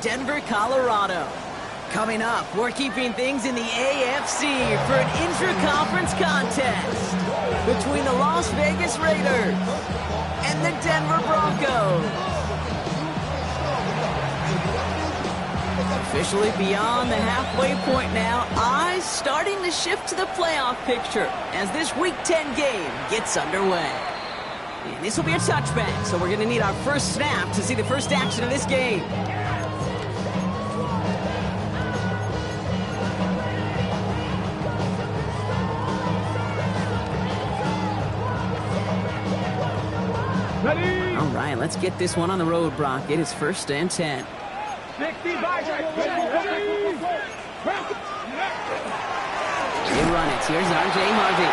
Denver, Colorado. Coming up, we're keeping things in the AFC for an intra-conference contest between the Las Vegas Raiders and the Denver Broncos. Officially beyond the halfway point now, eyes starting to shift to the playoff picture as this Week 10 game gets underway. And this will be a touchback, so we're going to need our first snap to see the first action of this game. Ready? All right, let's get this one on the road, Brock. It is 1st and 10. 65. Ready? They run it. Here's R.J. Harvey.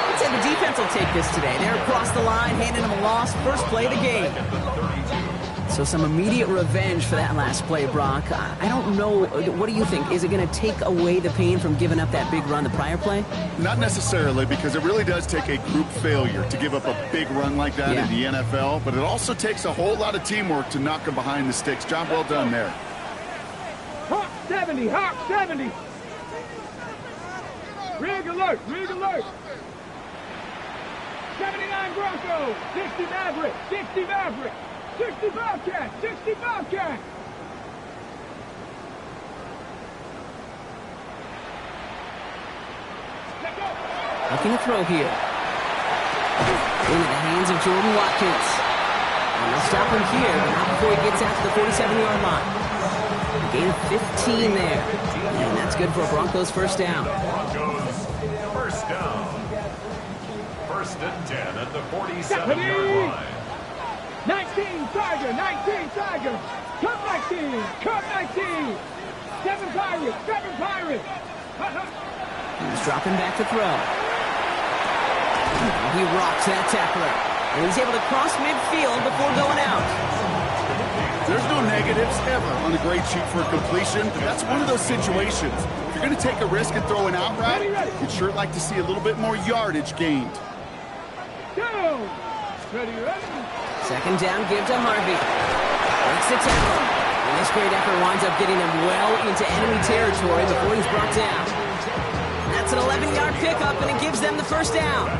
I'd say the defense will take this today. They're across the line, handing them a loss. First play of the game. So some immediate revenge for that last play, Brock. I don't know. What do you think? Is it going to take away the pain from giving up that big run the prior play? Not necessarily, because it really does take a group failure to give up a big run like that in the NFL. But it also takes a whole lot of teamwork to knock them behind the sticks. Job well done there. Hawk 70. Hawk 70. Rig alert. Rig alert. 79 Broncos. 60 Maverick. 60 Maverick. 60 Bobcat. 60 Bobcat. Looking to throw here. Into the hands of Jordan Watkins. And they'll stop him here, but not before he gets out to the 47-yard line. A gain of 15 there. And that's good for a Broncos first down. Broncos first down. 1st and 10 at the 47-yard line. 19 Tiger. 19 Tiger. Cut 19. Cut 19. 7 Pirates. 7 Pirates. He's dropping back to throw. He rocks that tackler. And he's able to cross midfield before going out. There's no negatives ever on a grade sheet for a completion, but that's one of those situations. If you're going to take a risk and throw an out route, you'd sure like to see a little bit more yardage gained. Down. Ready, ready. 2nd down, give to Harvey. Breaks the tackle. And this great effort winds up getting him well into enemy territory before he's brought down. That's an 11-yard pickup, and it gives them the first down.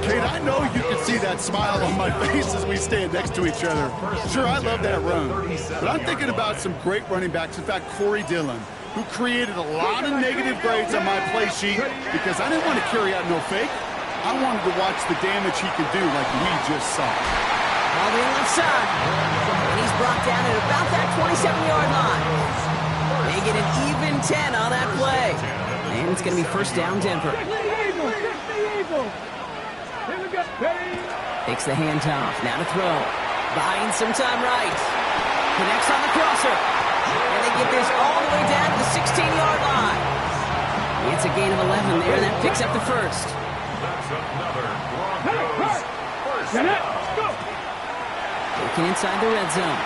Kate, I know you can see that smile on my face as we stand next to each other. Sure, I love that run. But I'm thinking about some great running backs. In fact, Corey Dillon, who created a lot of negative grades on my play sheet because I didn't want to carry out no fake. I wanted to watch the damage he could do like we just saw. All the left side. And he's brought down at about that 27-yard line. They get an even 10 on that play. And it's going to be first down, Denver. Takes the handoff. Now to throw. Buying some time right. Connects on the crosser. And they get this all the way down to the 16-yard line. It's a gain of 11 there. That picks up the first. That's another Broncos first down. Looking inside the red zone.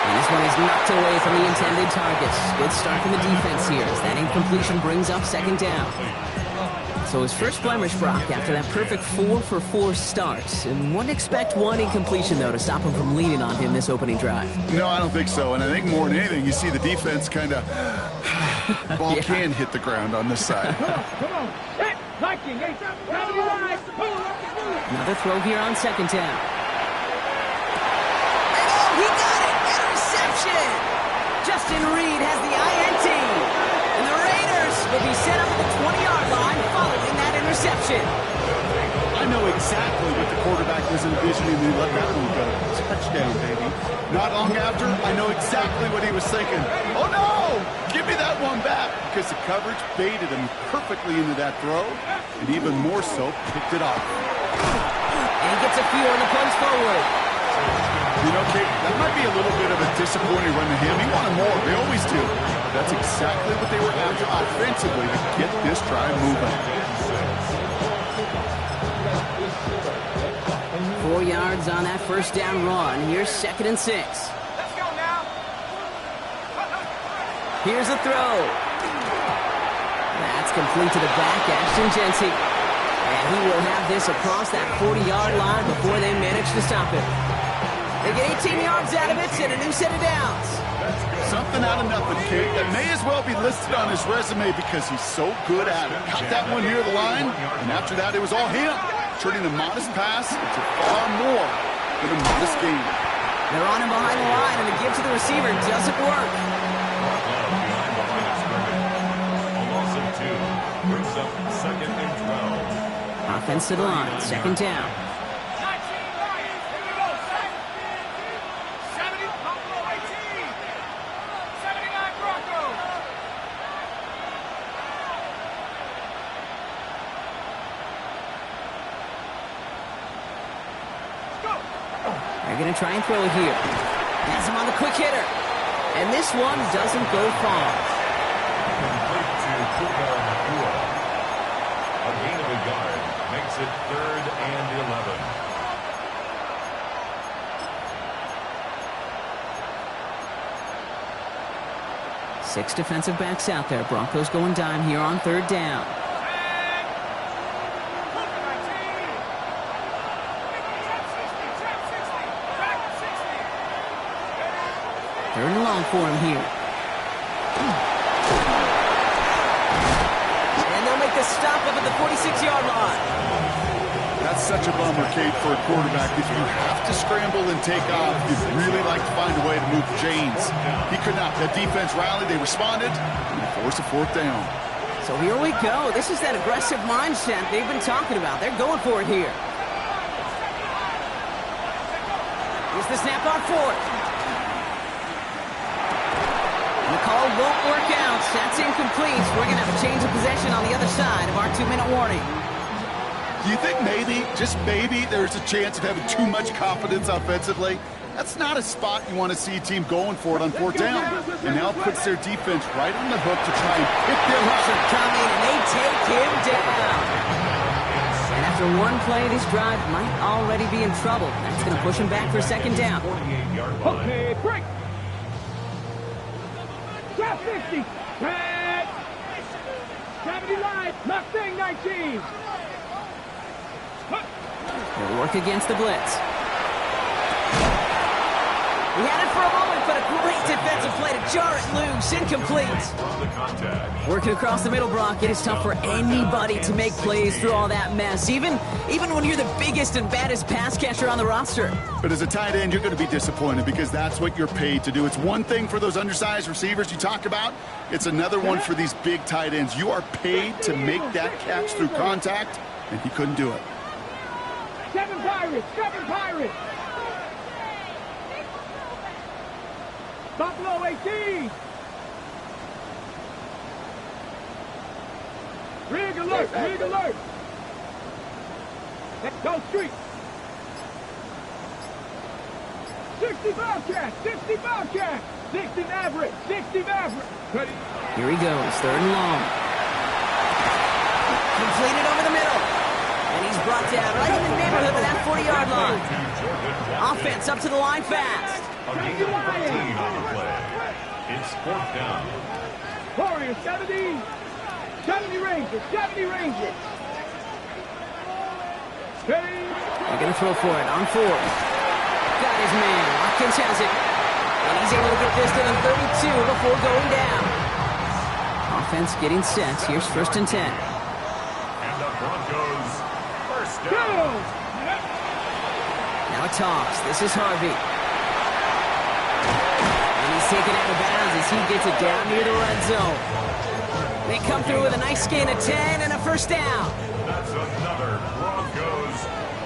And this one is knocked away from the intended target. Good start from the defense here as that incompletion brings up 2nd down. So his first blemish, Brock, after that perfect 4-for-4 start. And wouldn't expect one incompletion, though, to stop him from leaning on him this opening drive. No, I don't think so. And I think more than anything, you see the defense kind of... ball can hit the ground on this side. Come on. Another throw here on 2nd down. He got it! Interception! Justin Reed has the INT. And the Raiders will be set up at the 20-yard line following that interception. I know exactly what the quarterback was envisioning when he let that one go. Touchdown, baby. Not long after, I know exactly what he was thinking. Oh, no! Give me that one back! Because the coverage baited him perfectly into that throw, and even more so, picked it off. And he gets a few on the punch forward. You know, Kate, that might be a little bit of a disappointing run to him. He wanted more. They always do. But that's exactly what they were after offensively to get this drive moving. 4 yards on that first down run. Here's 2nd and 6. Let's go now. Here's a throw. That's complete to the back, Ashton Jeanty. And he will have this across that 40-yard line before they manage to stop it. They get 18 yards out of it and a new set of downs. Something out of nothing, Kate. That may as well be listed on his resume because he's so good at it. Got that one near the line, and after that, it was all him, turning a modest pass into far more than a modest gain. They're on him behind the line, and the give to the receiver doesn't work. A loss of 2 brings up 2nd and 12. Offense to the line, 2nd down. They're going to try and throw it here. Has him on the quick hitter. And this one doesn't go far. Complete to Puka Nacua. A gain of a yard makes it 3rd and 11. 6 defensive backs out there. Broncos going dime here on 3rd down. 3rd and long for him here. And they'll make the stop up at the 46-yard line. That's such a bummer, Kate, for a quarterback. If you have to scramble and take off, you'd really like to find a way to move James. He could not. That defense rallied, they responded, and they forced a 4th down. So here we go. This is that aggressive mindset they've been talking about. They're going for it here. Here's the snap on 4th. The call won't work out. That's incomplete. We're going to have a change of possession on the other side of our 2-minute warning. Do you think maybe, just maybe, there's a chance of having too much confidence offensively? That's not a spot you want to see a team going for it on 4th down. And now puts their defense right on the hook to try and pick their pressure coming, and they take him down. And after one play, this drive might already be in trouble. That's going to push him back for 2nd down. 48-yard line. Okay, break. Drop 60. Red. 70 line. Mustang 19. They'll work against the blitz. He had it for a moment, but a great defensive play to jar it loose. Incomplete. Working across the middle, Brock, it is tough for anybody to make plays through all that mess, even when you're the biggest and baddest pass catcher on the roster. But as a tight end, you're going to be disappointed because that's what you're paid to do. It's one thing for those undersized receivers you talk about. It's another one for these big tight ends. You are paid to make that catch through contact, and he couldn't do it. 7 Pirates! 7 Pirates! Buffalo 18! Rig alert! Rig alert! Let's go street! 60 Bobcat! 60 Bobcat! 60 Maverick! 60 Maverick! Ready? Here he goes, 3rd and long. Completed over the middle. And he's brought down right in the neighborhood of that 40-yard line. Offense up to the line fast. A gain of 13 on the play. It's 4th down. Warriors 70. 70 Rangers. 70 Rangers. Ready? They're going to throw for it on 4th. Got his man. Watkins has it. And he's able to get this to the 32 before going down. Offense getting set. Here's 1st and 10. And the Broncos 1st down. Now a toss. This is Harvey. And he's taken out of bounds as he gets it down near the red zone. They come through with a nice gain of 10 and a 1st down. That's another Broncos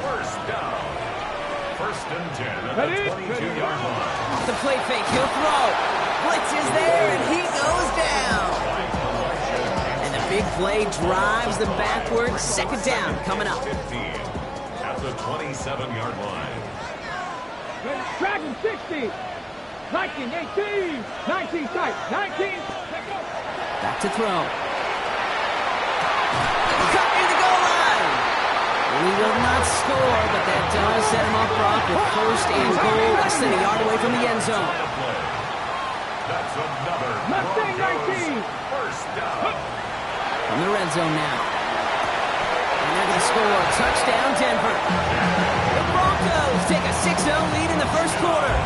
1st down. 1st and 10 at the 22-yard line. Off the play fake, he'll throw. Blitz is there, and he goes down. And the big play drives them backwards. 2nd down coming up. 15 at the 27-yard line. Dragon 60. 19, 18. 19 tight. 19. Back to throw. Cut near the goal line. We will not score, but that does set him up, Brock, with 1st and goal, less than a yard away from the end zone. That's another Mustang 19. 1st down. From the red zone now. And they're going to score. Touchdown, Denver. The Broncos Broncos take a 6-0 lead in the first quarter.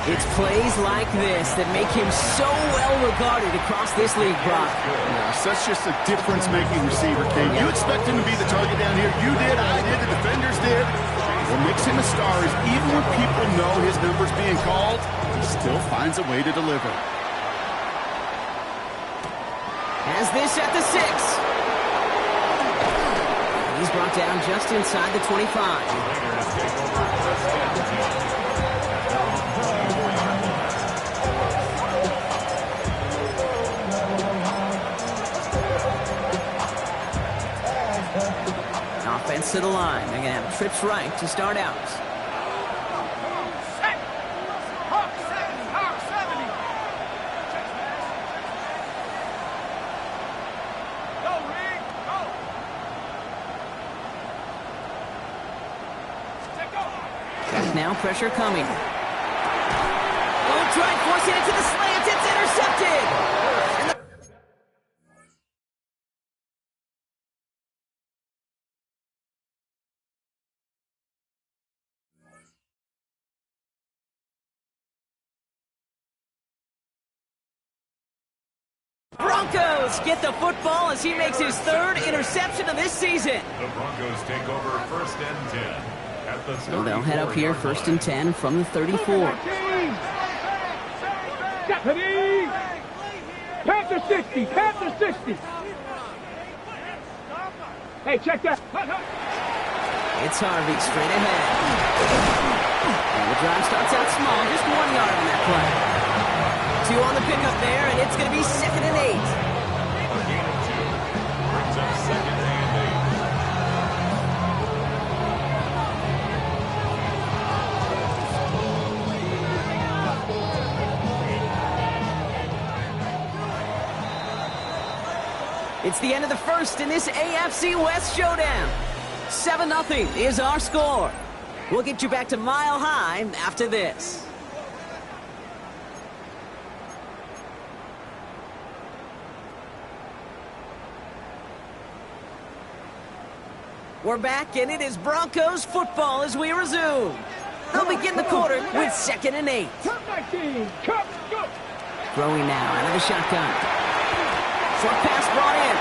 It's plays like this that make him so well regarded across this league, Brock. Yeah, such just a difference-making receiver, Kate. You expect him to be the target down here. You did, I did, the defenders did. What makes him a star is even when people know his number's being called, he still finds a way to deliver. Has this at the 6. He's brought down just inside the 25. Offense to the line. They're going to have trips right to start out. Back now, pressure coming. Oh, try forcing it to the slants. It's intercepted. Broncos get the football as he makes his 3rd interception of this season. The Broncos take over 1st and 10 at the So they'll head up here 1st and 10 from the 34. Deputy! Panther 60! Panther 60! Hey, check that! It's Harvey straight ahead. And the drive starts out small, just 1 yard on that play. 2 on the pickup there, and it's going to be 2nd and 8. A gain of 2 brings up 2nd and 8. It's the end of the first in this AFC West showdown. 7-0 is our score. We'll get you back to Mile High after this. We're back, and it is Broncos football as we resume. They'll begin the quarter with 2nd and 8. Throwing now out of the shotgun. Short pass brought in.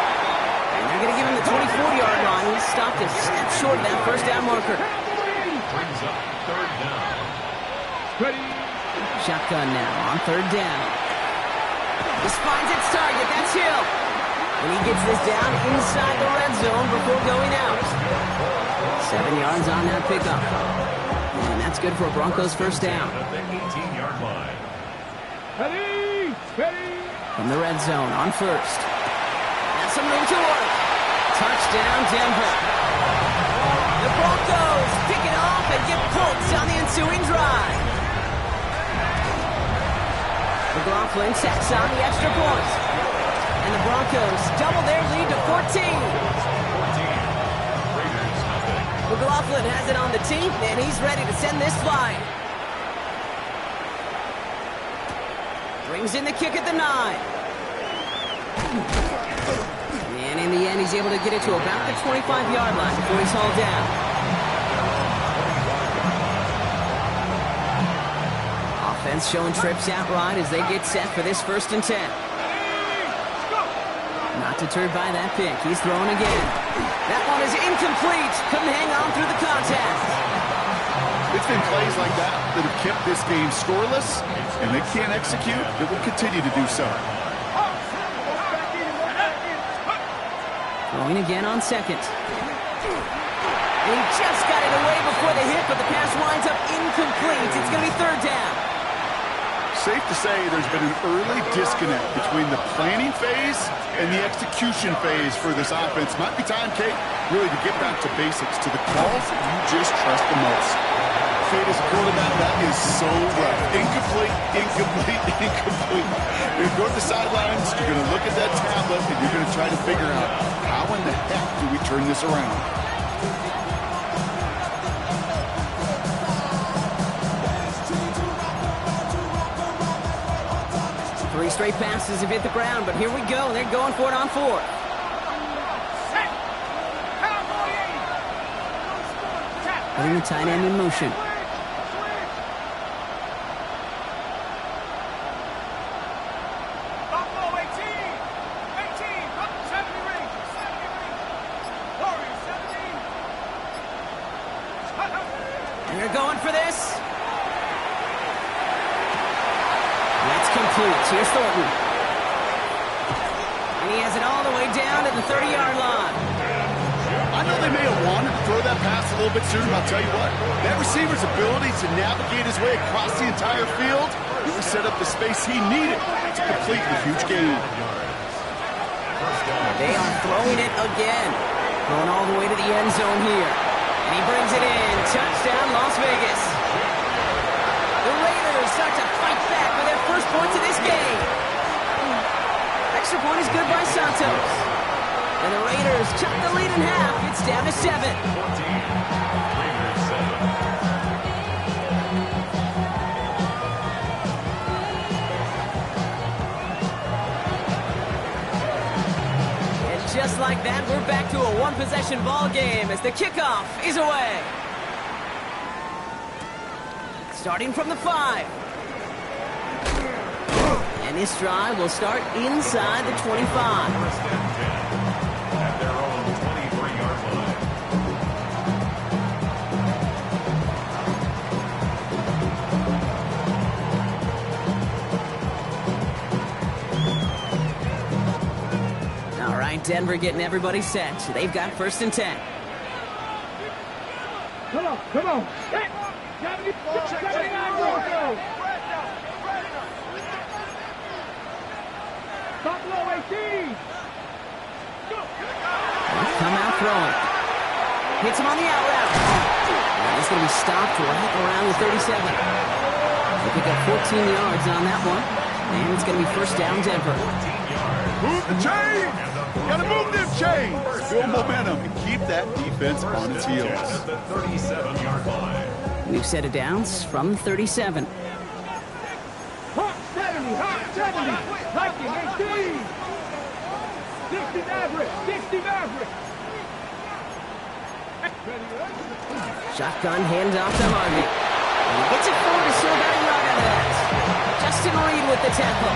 And they're going to give him the 24-yard line. He stopped a step short of that first down marker. brings up 3rd down. Shotgun now on 3rd down. This finds its target. That's Hill. And he gets this down inside the red zone before going out. 7 yards on that pickup. And that's good for a Broncos first down. At the 18-yard line. From the red zone on 1st. That's some room to work. Touchdown, Denver. The Broncos pick it off and get points on the ensuing drive. McLaughlin sacks on the extra point. And the Broncos double their lead to 14. McLaughlin has it on the tee, and he's ready to send this flying. Brings in the kick at the 9. And in the end, he's able to get it to about the 25-yard line before he's hauled down. Offense showing trips out right as they get set for this 1st and 10. Not deterred by that pick. He's throwing again. That one is incomplete. Couldn't hang on through the contact. It's been plays like that that have kept this game scoreless, and they can't execute. It will continue to do so. Throwing again on 2nd. And he just got it away before the hit, but the pass winds up incomplete. It's going to be 3rd down. Safe to say there's been an early disconnect between the planning phase and the execution phase for this offense. Might be time, Kate, really to get back to basics, to the calls you just trust the most. Kate, as a quarterback, that is so rough. Incomplete, incomplete, incomplete. You're going to the sidelines, you're going to look at that tablet, and you're going to try to figure out how in the heck do we turn this around. 3 straight passes have hit the ground, but here we go. They're going for it on 4th. putting the tight end in motion. And they're going for this. That's complete. Here's Thornton. And he has it all the way down to the 30-yard line. I know they may have wanted to throw that pass a little bit sooner, but I'll tell you what, that receiver's ability to navigate his way across the entire field really set up the space he needed to complete the huge game. They are throwing it again. Going all the way to the end zone here. And he brings it in. Touchdown, Las Vegas. The Raiders start to fight back with their first points of this game. Extra point is good by Santos. And the Raiders cut the lead in half. It's down to 7. And just like that, we're back to a one-possession ball game as the kickoff is away. Starting from the 5. And this drive will start inside the 25. At their own 23-yard line. All right, Denver getting everybody set. They've got 1st and 10. Come on, come on. Hey, 79 Broncos. Buffalo 18. Come out throwing. Hits him on the out route. And he's going to be stopped right around the 37. They pick up 14 yards on that one. And it's going to be 1st down, Denver. Move the chains! Gotta move them chains! Build momentum and keep that defense on its heels. At the 37-yard line. New set of downs from 37. Hawk 70, Hawk 70. Viking 18. 60 Maverick, 60 Maverick. Shotgun handoff to Harvey. And he gets it forward to still about a yard out of that. Justin Reed with the tackle.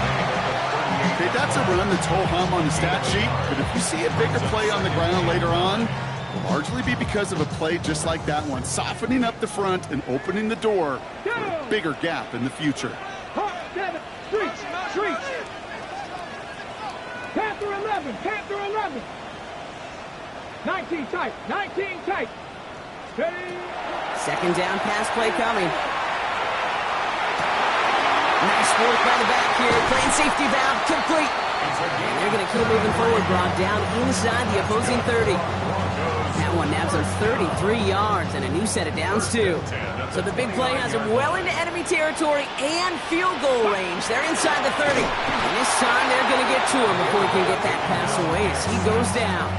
Okay, that's a run that's ho-hum on the stat sheet, but if you see a bigger play on the ground later on, it'll largely be because of a play just like that one, softening up the front and opening the door for a bigger gap in the future. Hawk 7, Streets, Streets. Panther 11, Panther 11. 19 tight, 19 tight. Steady. 2nd down pass play coming. Nice work by the back here. Playing safety valve complete. And they're going to keep moving forward. Brought down inside the opposing 30. That one nabs him 33 yards and a new set of downs too. So the big play has him well into enemy territory and field goal range. They're inside the 30. And this time they're going to get to him before he can get that pass away as he goes down.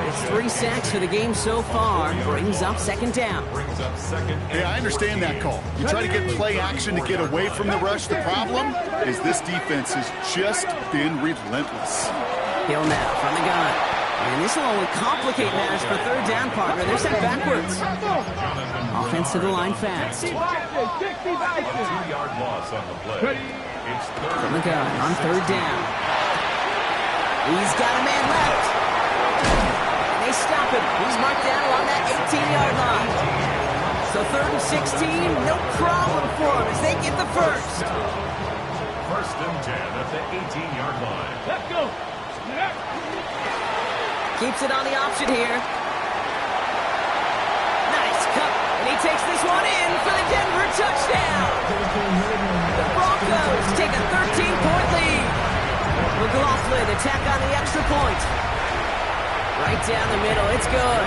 It's 3 sacks for the game so far. Brings up 2nd down. Hey, I understand that call. You try to get play action to get away from the rush. The problem is this defense has just been relentless. Hill now from the gun. And this will only complicate matters for 3rd down, partner. They're sent backwards. Offense to the line fast. 60 Vikings. 2-yard loss on the play. It's 3rd. From the gun on 3rd down. He's got a man left. And they stop him. He's marked down along that 18-yard line. So 3rd and 16, no problem for him as they get the 1st. 1st and 10 at the 18-yard line. Let's go. Keeps it on the option here. Nice cut. And he takes this one in for the Denver touchdown. The Broncos take a 13-point lead. McLaughlin attack on the extra point. Right down the middle. It's good.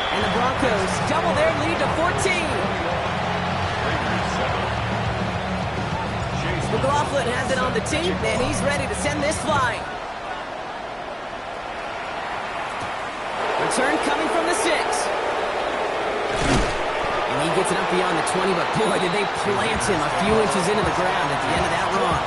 And the Broncos double their lead to 14. McLaughlin has it on the team, and he's ready to send this flying. Return coming from the 6. And he gets it up beyond the 20, but boy, did they plant him a few inches into the ground at the end of that run.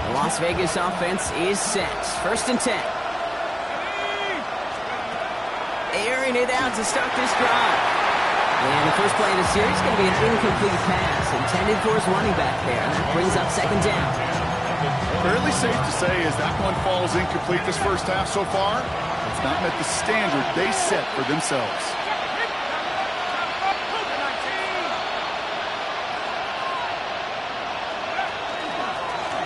The Las Vegas offense is set. 1st and 10. Airing it out to start this drive. And the first play of the series is going to be an incomplete pass intended for his running back there. And that brings up 2nd down. Fairly safe to say as that one falls incomplete this first half so far, it's not met the standard they set for themselves.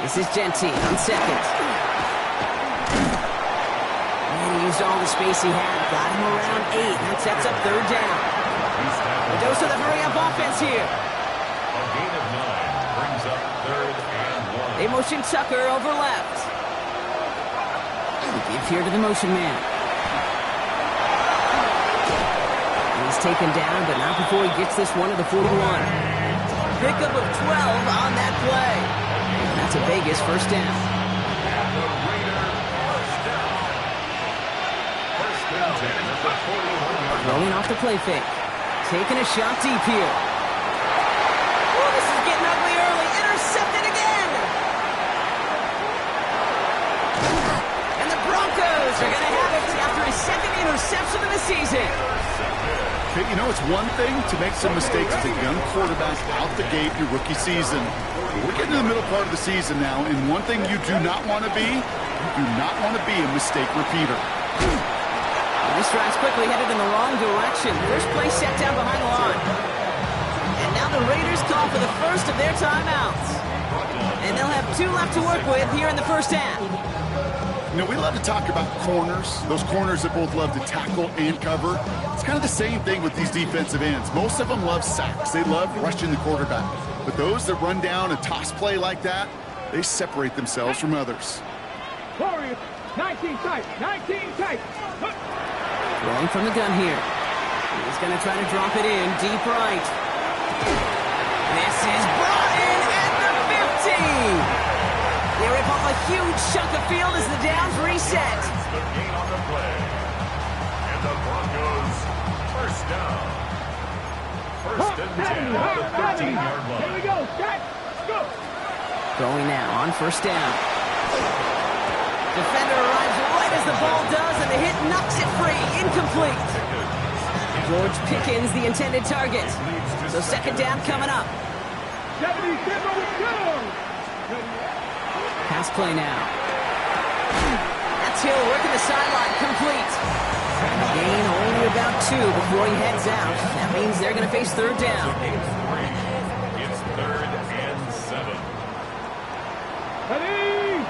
This is Genty on 2nd. And he used all the space he had. Got him around 8. That sets up 3rd down. Mendoza, the hurry-up offense here. A gain of 9 brings up 3rd and 1. They motion Tucker over left. They give here to the motion man. And he's taken down, but not before he gets this one to the 41. Pickup of 12 on that play. And that's a Vegas 1st down. And the Raider first down. 1st and 10 at the 41-yard line. Rolling off the play fake. Taking a shot deep here. Oh, this is getting ugly early. Intercepted again. And the Broncos are going to have it after his 2nd interception of the season. Okay, you know, it's one thing to make some mistakes as a young quarterback out the gate your rookie season. We're getting to the middle part of the season now, and one thing you do not want to be, you do not want to be a mistake repeater. This drive's quickly headed in the wrong direction. First play set down behind the line. And now the Raiders call for the first of their timeouts. And they'll have 2 left to work with here in the first half. You know, we love to talk about corners, those corners that both love to tackle and cover. It's kind of the same thing with these defensive ends. Most of them love sacks. They love rushing the quarterback. But those that run down a toss play like that, they separate themselves from others. Warriors, 19 tight, 19 tight. Rolling from the gun here. He's going to try to drop it in deep right. This is brought in at the 50. They rip off a huge chunk of field as the downs reset. The gain on the play. And the Broncos first down. 1st and 10 at the 13-yard line. Here we go, set, go. Going now on 1st down. Defender arrives right as the ball does, and the hit knocks it free. Incomplete. George Pickens, the intended target. So 2nd down coming up. 77 go. Pass play now. That's Hill working the sideline. Complete. Gain only about 2 before he heads out. That means they're going to face 3rd down. It's 3rd and 7. Ready?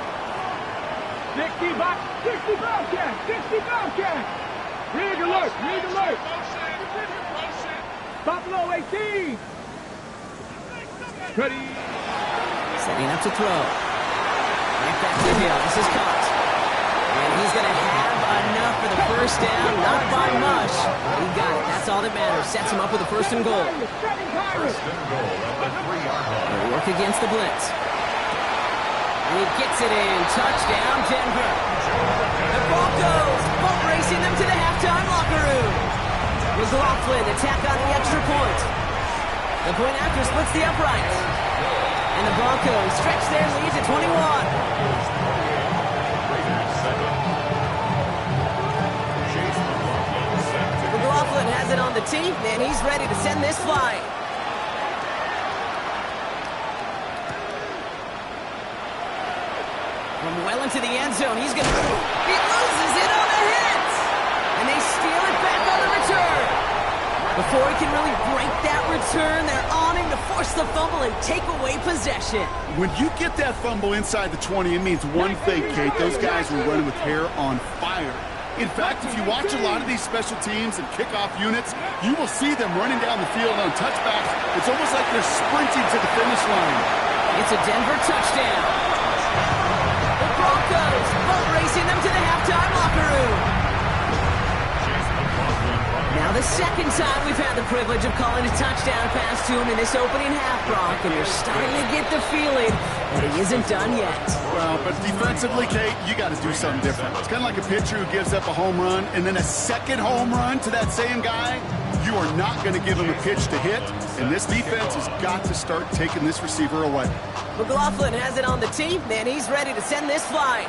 60 box, 60 Bobcat, 60 Bobcat. Rig alert, rig alert. Buffalo 18. Ready? Setting up to throw. Right back to Hill. This is caught. And he's going to have enough for the first down. Not by much. He got it. That's all that matters. Sets him up with a 1st and goal. 1st and goal at the 3-yard line. They'll work against the blitz. And he gets it in. Touchdown, Denver. The Broncos boat racing them to the halftime locker room. McLaughlin attack on the extra point. The point after splits the uprights. And the Broncos stretch their lead to 21. McLaughlin has it on the tee, and he's ready to send this flying. From well into the end zone, he loses it on the hit! And they steal it back on the return. Before he can really break that return, they're on him to force the fumble and take away possession. When you get that fumble inside the 20, it means one thing, Kate. Those guys are running with hair on fire. In fact, if you watch a lot of these special teams and kickoff units, you will see them running down the field on touchbacks. It's almost like they're sprinting to the finish line. It's a Denver touchdown. The Broncos boat racing them to the halftime locker room. Now the 2nd time we've had the privilege of calling a touchdown pass to him in this opening half, Brock, and you're starting to get the feeling that he isn't done yet. Well, but defensively, Kate, you got to do something different. It's kind of like a pitcher who gives up a home run and then a second home run to that same guy. You are not going to give him a pitch to hit, and this defense has got to start taking this receiver away. McLaughlin has it on the tee, and he's ready to send this flying.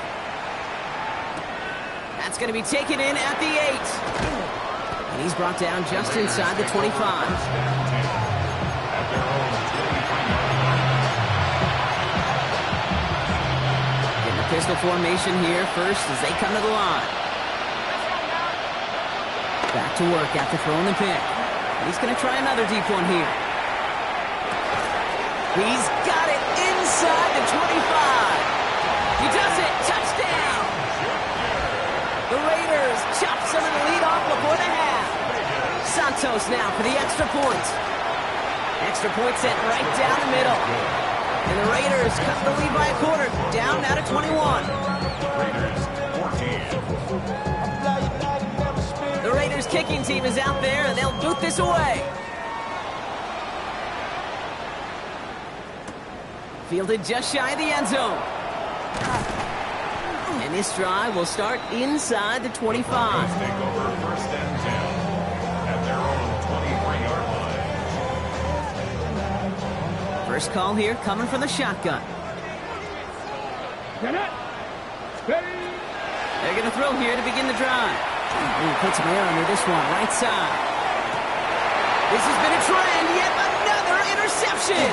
That's going to be taken in at the 8. And he's brought down just inside the 25. Pistol formation here first as they come to the line. Back to work after throwing the pick. He's going to try another deep one here. He's got it inside the 25. He does it. Touchdown. The Raiders chop some of the lead off before the half. Santos now for the extra point. Extra point sent right down the middle. And the Raiders cut the lead by a quarter, down now to 21. The Raiders kicking team is out there, and they'll boot this away. Fielded just shy of the end zone. And this drive will start inside the 25. Take over first and 10 at their own 23-yard line. First call here coming from the shotgun. Get it. Ready. They're going to throw here to begin the drive. Ooh, puts him there under this one, right side. This has been a trend, yet another interception.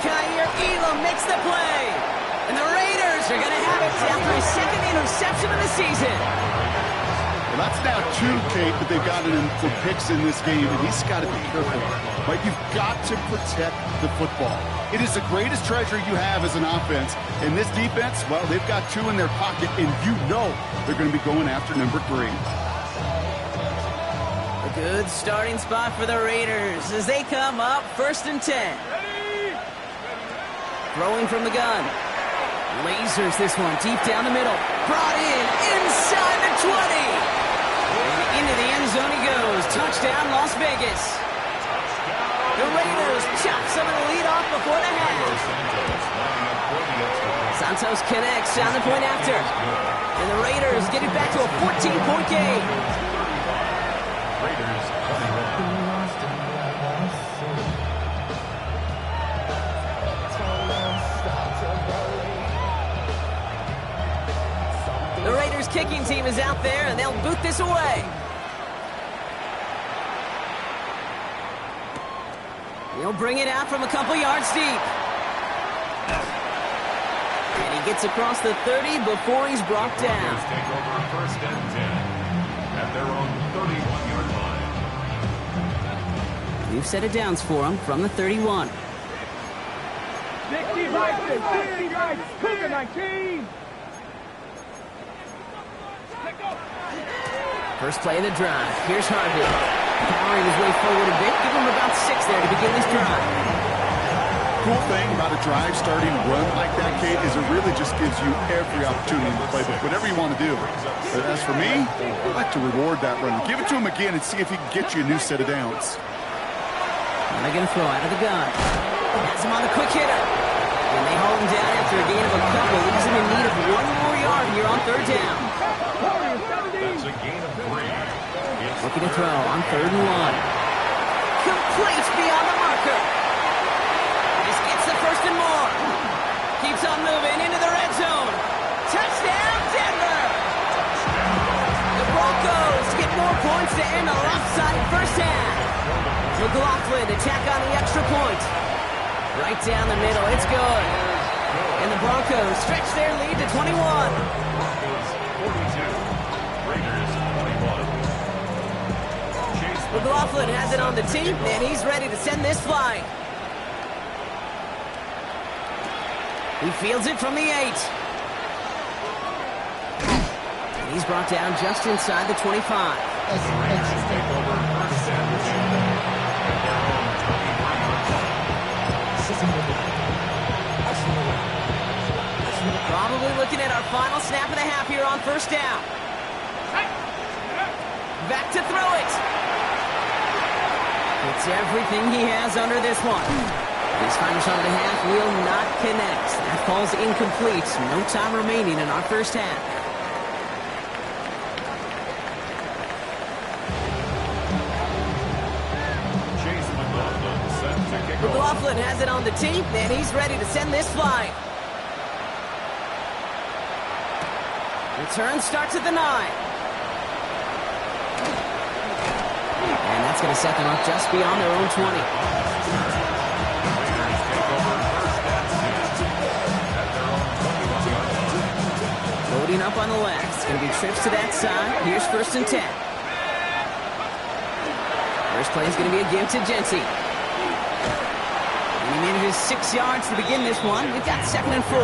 Kaiir Elam makes the play. And the Raiders are going to have it after his second interception of the season. Well, that's now 2, Kate, that they've gotten him for picks in this game, and he's got to be careful. Right? You've got to protect the football. It is the greatest treasure you have as an offense. And this defense, well, they've got 2 in their pocket, and you know they're going to be going after number 3. A good starting spot for the Raiders as they come up first and 10. Ready. Throwing from the gun. Lasers this one deep down the middle. Brought in inside the 20. And into the end zone he goes. Touchdown, Las Vegas. The Raiders chop some of the lead off before the half. Santos connects on the point after. And the Raiders get it back to a 14-point game. Raiders 21. The Raiders kicking team is out there, and they'll boot this away. He'll bring it out from a couple yards deep. And he gets across the 30 before he's brought down. Take over first and 10 at their own 31-yard line. We've set it downs for him from the 31. 60 right, 60 right. Cougar 19. First play of the drive. Here's Harvey. Powering his way forward a bit. Give him about 6 there to begin this drive. Cool thing about a drive starting run like that, Kate, is it really just gives you every opportunity to play whatever you want to do. But as for me, I like to reward that run. Give it to him again and see if he can get you a new set of downs. And they're going to throw out of the gun. Has him on the quick hitter. And they hold him down after a gain of a couple. Leaves him in need of 1 more yard here on third down. That's a gain of 3. Looking to throw on 3rd and 1. Complete beyond the marker. This gets the first and more. Keeps on moving into the red zone. Touchdown, Denver! The Broncos get more points to end a lopsided first half. McLaughlin attack on the extra point. Right down the middle, it's good. And the Broncos stretch their lead to 21. Broncos 42. Raiders 21. Chase McLaughlin has it on the tee, and he's ready to send this flying. He fields it from the 8. And he's brought down just inside the 25. take over first and 10 at their own 23-yard line. Probably looking at our final snap of the half here on first down. Back to throw it. It's everything he has under this one. His final shot of the half will not connect. That falls incomplete. No time remaining in our first half. McLaughlin has it on the tee, and he's ready to send this flying. Return starts at the 9. And that's going to set them up just beyond their own 20. Loading up on the left. It's going to be trips to that side. Here's 1st and 10. First play is going to be a give to Jency. And he manages 6 yards to begin this one. We've got 2nd and 4.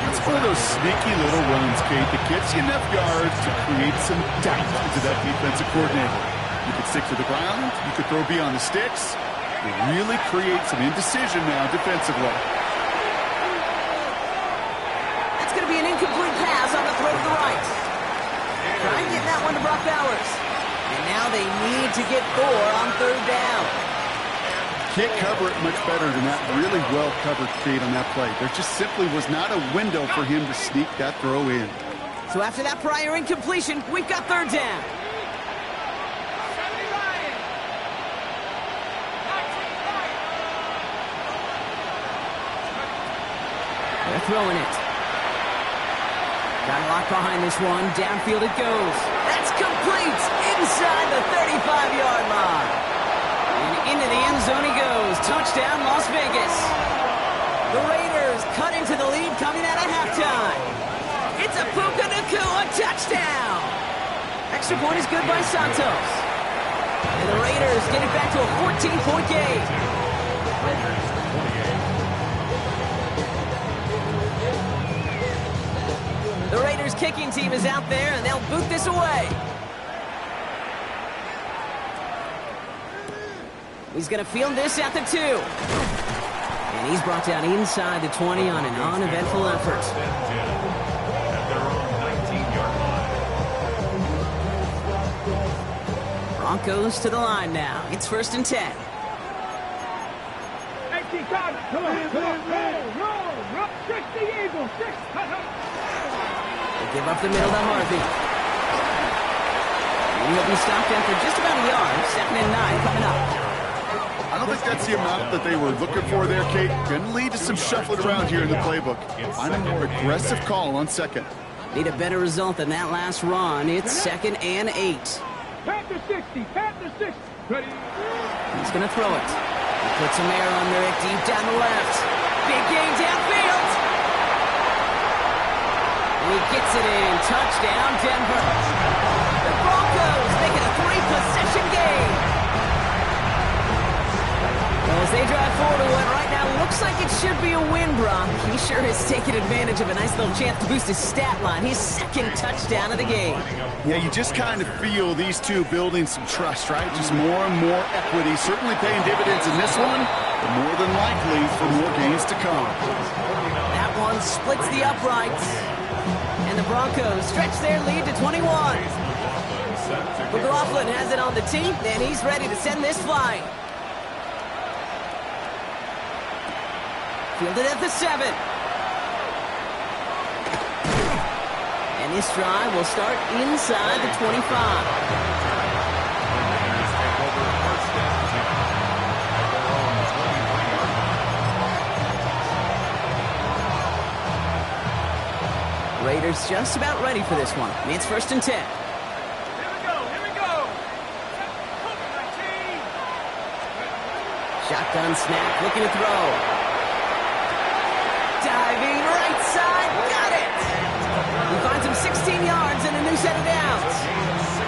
It's one of those sneaky little runs, Kate, that gets you enough yards to create some doubt into that defensive coordinator. You could stick to the ground. You could throw beyond the sticks. You really create some indecision now defensively. That's going to be an incomplete pass on the throw to the right. Trying getting that one to Brock Bowers. And now they need to get Thor on 3rd down. Can't cover it much better than that. Really well covered, Kate, on that play. There just simply was not a window for him to sneak that throw in. So after that prior incompletion, we've got 3rd down. They're throwing it. Got a lock behind this one. Downfield it goes. That's complete inside the 35-yard line. And into the end zone he goes. Touchdown, Las Vegas. The Raiders cut into the lead coming out of halftime. It's a Puka Nacua touchdown. Extra point is good by Santos. And the Raiders get it back to a 14-point game. The Raiders kicking team is out there, and they'll boot this away. He's going to field this at the 2. And he's brought down inside the 20 on an uneventful effort. At their own 19-yard line. Broncos to the line now. It's 1st and 10. 18 cards. Come on. Roll. 60 Eagles. 6. They give up the middle to Harvey. And he'll be stopped after just about a yard. 2nd and 9 coming up. I don't think that's the amount that they were looking for there, Kate. Going to lead to some shuffling around here in the playbook. Find a more aggressive call on 2nd. Need a better result than that last run. It's 2nd and 8. Panther 60. Panther 60. Ready. He's going to throw it. He puts some air under it deep down the left. Big gain downfield. He gets it in. Touchdown, Denver. The Broncos make it a 3-possession game. Well, as they drive forward to what right now looks like it should be a win, Brock. He sure has taken advantage of a nice little chance to boost his stat line. His 2nd touchdown of the game. Yeah, you just kind of feel these two building some trust, right? Just more and more equity. Certainly paying dividends in this one, but more than likely for more games to come. That one splits the uprights. And the Broncos stretch their lead to 21. McLaughlin has it on the tee, and he's ready to send this flying. Fielded at the 7. And this drive will start inside the 25. Raiders just about ready for this one. It's 1st and 10. Here we go. Shotgun snap, looking to throw. Diving right side, got it! He finds him 16 yards and a new set of downs.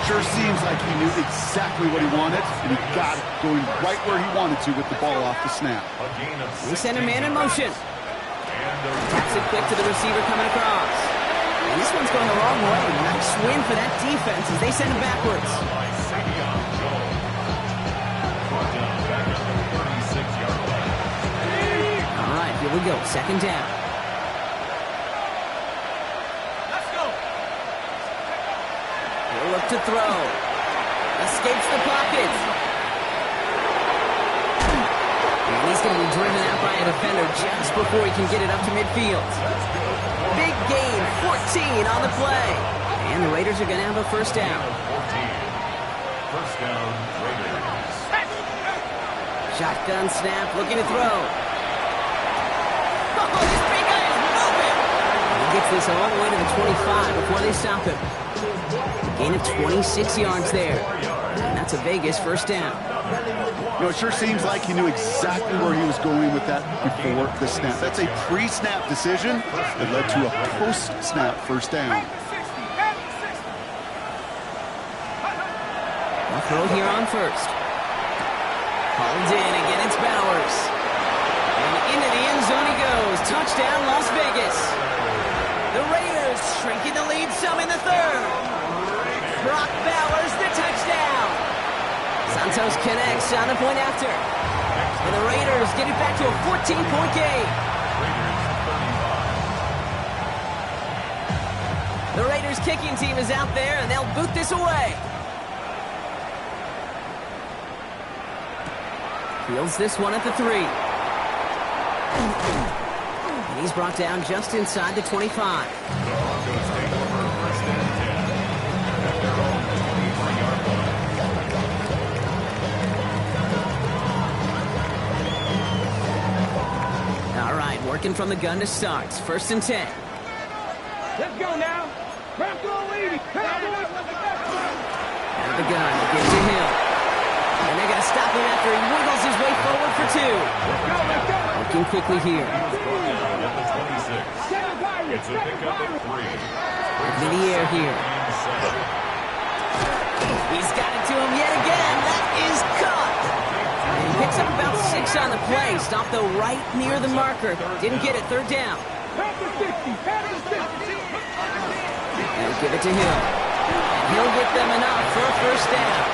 Sure seems like he knew exactly what he wanted, and he got it going right where he wanted to with the ball off the snap. We send a man in motion. Taps it quick to the receiver coming across. And this one's going the wrong way. Nice win for that defense as they send him backwards. All right, here we go. 2nd down. Let's go. He'll look to throw. Escapes the pocket. And he's going to be driven out by a defender just before he can get it up to midfield. Big gain, 14 on the play. And the Raiders are going to have a 1st down. 14. First down, Raiders. Shotgun snap, looking to throw. Oh, this big guy is moving! He gets this all the way to the 25 before they stop him. Gain of 26 yards there. And that's a Vegas first down. You know, it sure seems like he knew exactly where he was going with that before the snap. That's a pre-snap decision that led to a post-snap first down. A throw here on first. Hauled in, again it's Bowers. And into the end zone he goes. Touchdown, Las Vegas. The Raiders shrinking the lead some in the third. Brock Bowers, the touchdown. Santos connects on the point after. And the Raiders get it back to a 14-point game. The Raiders kicking team is out there, and they'll boot this away. Fields this one at the 3. And he's brought down just inside the 25. All right, working from the gun to start. First and 10. Let's go now. Bronco leading. Cowboys with the best. Out of the gun, gives to Hill. And they're going to stop him after he wiggles his way forward for 2. Let's go. Working quickly here. It's a pickup of 3. In the air here. He's got it to him yet again. That is caught. And he picks up about 6 on the play. Stopped though right near the marker. Didn't get it. Third down. And give it to Hill. And he'll get them enough for a first down.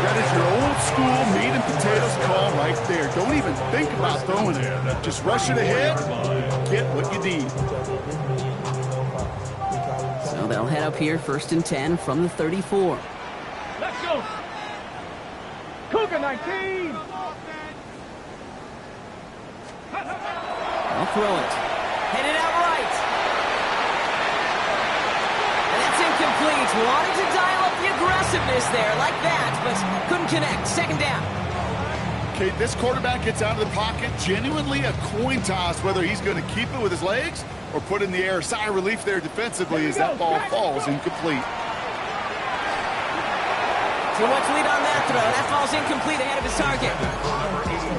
That is your old school meat and potatoes call right there. Don't even think about throwing it. Just rush it ahead, get what you need. So they'll head up here, first and 10 from the 34. Let's go. Cougar 19. They'll throw it. Headed out right. And that's incomplete. Wanted to dial up the aggressiveness there like that, but couldn't connect. Second down. Okay, this quarterback gets out of the pocket. Genuinely a coin toss whether he's going to keep it with his legs or put in the air. Sigh of relief there defensively as that ball falls incomplete. Too much lead on that throw. That falls incomplete ahead of his target.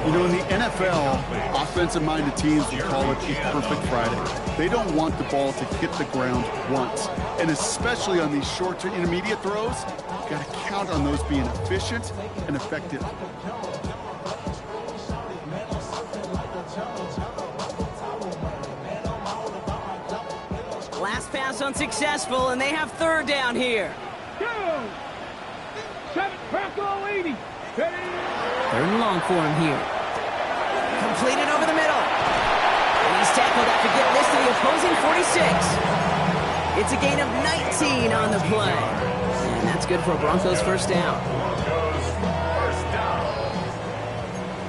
You know, in the NFL, offensive-minded teams will call it a perfect Friday. They don't want the ball to hit the ground once. And especially on these short to intermediate throws, you've got to count on those being efficient and effective. Last pass unsuccessful, and they have third down here. Go. 7 Bronco leading. Third and long for him here. Completed over the middle. And he's tackled after getting this to the opposing 46. It's a gain of 19 on the play. And that's good for a Broncos first down. First down.